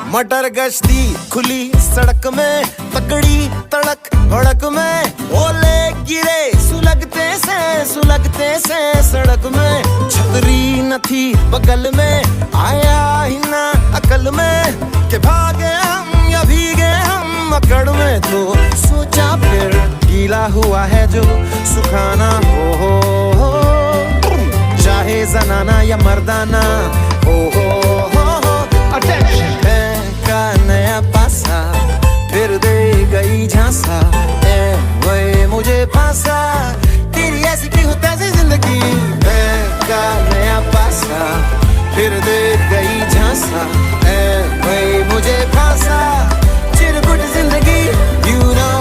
मटर गश्ती खुली सड़क में, तकड़ी तड़क भड़क में, ओले गिरे सुलगते से सड़क में। छतरी न थी बगल में, आया ही ना अकल में कि भागे हम या भीगे हम अकड़ में। तो सोचा फिर गीला हुआ है जो सुखाना हो, चाहे जनाना या मर्दाना हो। अटेंशन का नया पासा फिर दे गई झांसा, वही मुझे फांसा। तेरी ऐसी की होता है जिंदगी का नया पासा फिर दे गई झांसा, वही मुझे फांसा। चिरकुट जिंदगी you know।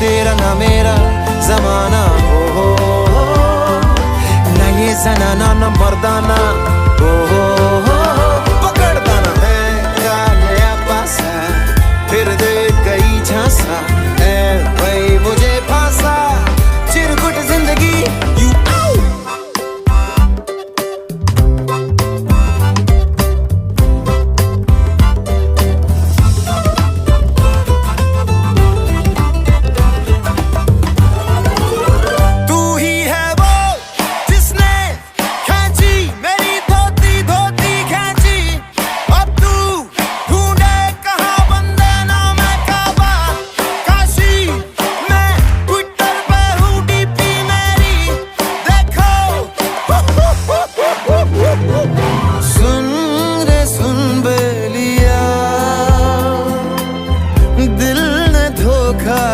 तेरा ना मेरा जमाना हो, ना ये जनाना ना मर्दाना हो। पकड़ता ना है का नया पासा फिर दे गई झांसा, वही मुझे फांसा। चिरकुट जिंदगी you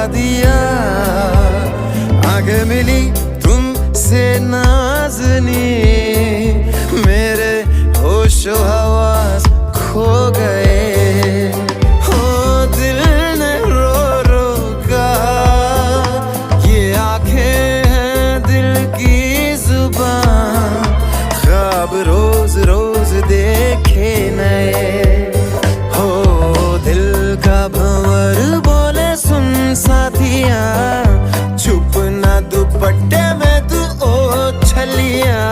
दिया। आगे मिली तुमसे नाज़नी, मेरे होशो हवास खो गए। हो दिल ने रो रो कहा, ये आंखें हैं दिल की जुबान। ख्वाब रोज रोज देखे नए, हो दिल का भंवर बोले सुन साथिया, छुप ना दुपट्टे में तू ओ छलिया।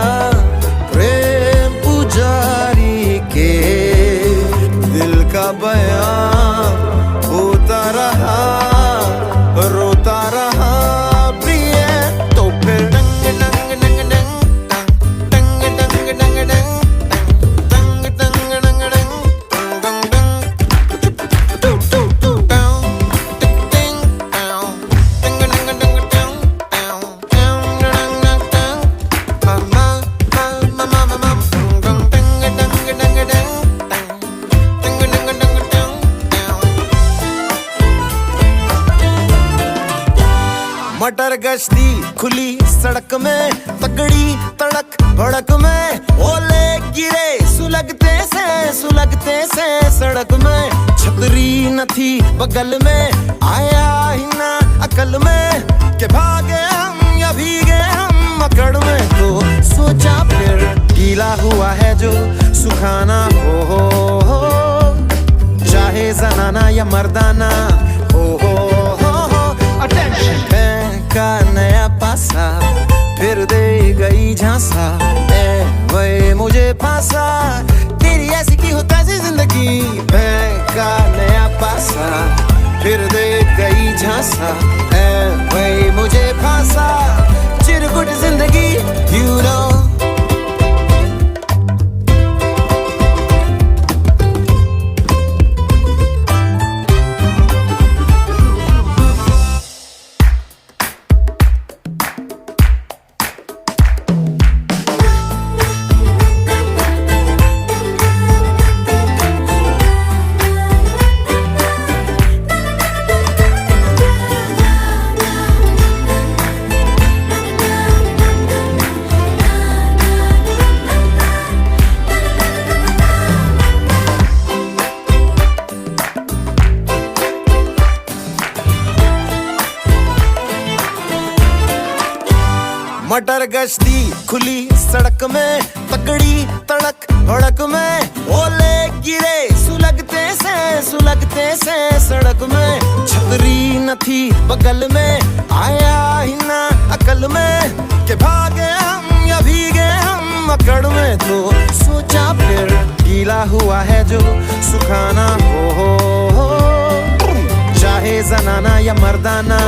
प्रेम पुजारी के दिल का बयान होता रहा, रोता रहा प्रिय। तो फिर डंग डंग डंग डंग डंग डंग डंग डंग डंग डंग डंग डंग डंग डंग। मटर गश्ती खुली सड़क में, तकड़ी तड़क भड़क में, ओले गिरे सुलगते से सड़क में। छतरी न थी बगल में, आया ही ना अकल में कि भागे हम या भीगे हम अकड़ में। तो सोचा फिर गीला हुआ है जो सुखाना हो, चाहे जनाना या मर्दाना हो। अटेंशन का नया पासा फिर दे गई झांसा, वही मुझे फांसा। तेरी ऐसी की होता है जिंदगी का नया पासा फिर दे गई झांसा, वही मुझे फांसा। चिरकुट जिंदगी you know। मटर गश्ती खुली सड़क में, तगड़ी तड़क भड़क में, ओले गिरे सुलगते से सड़क में। छतरी न थी बगल में, आया ही ना अकल में कि भागे हम या भीगे हम अकड़ में। तो सोचा फिर गीला हुआ है जो सुखाना हो, चाहे जनाना या मर्दाना,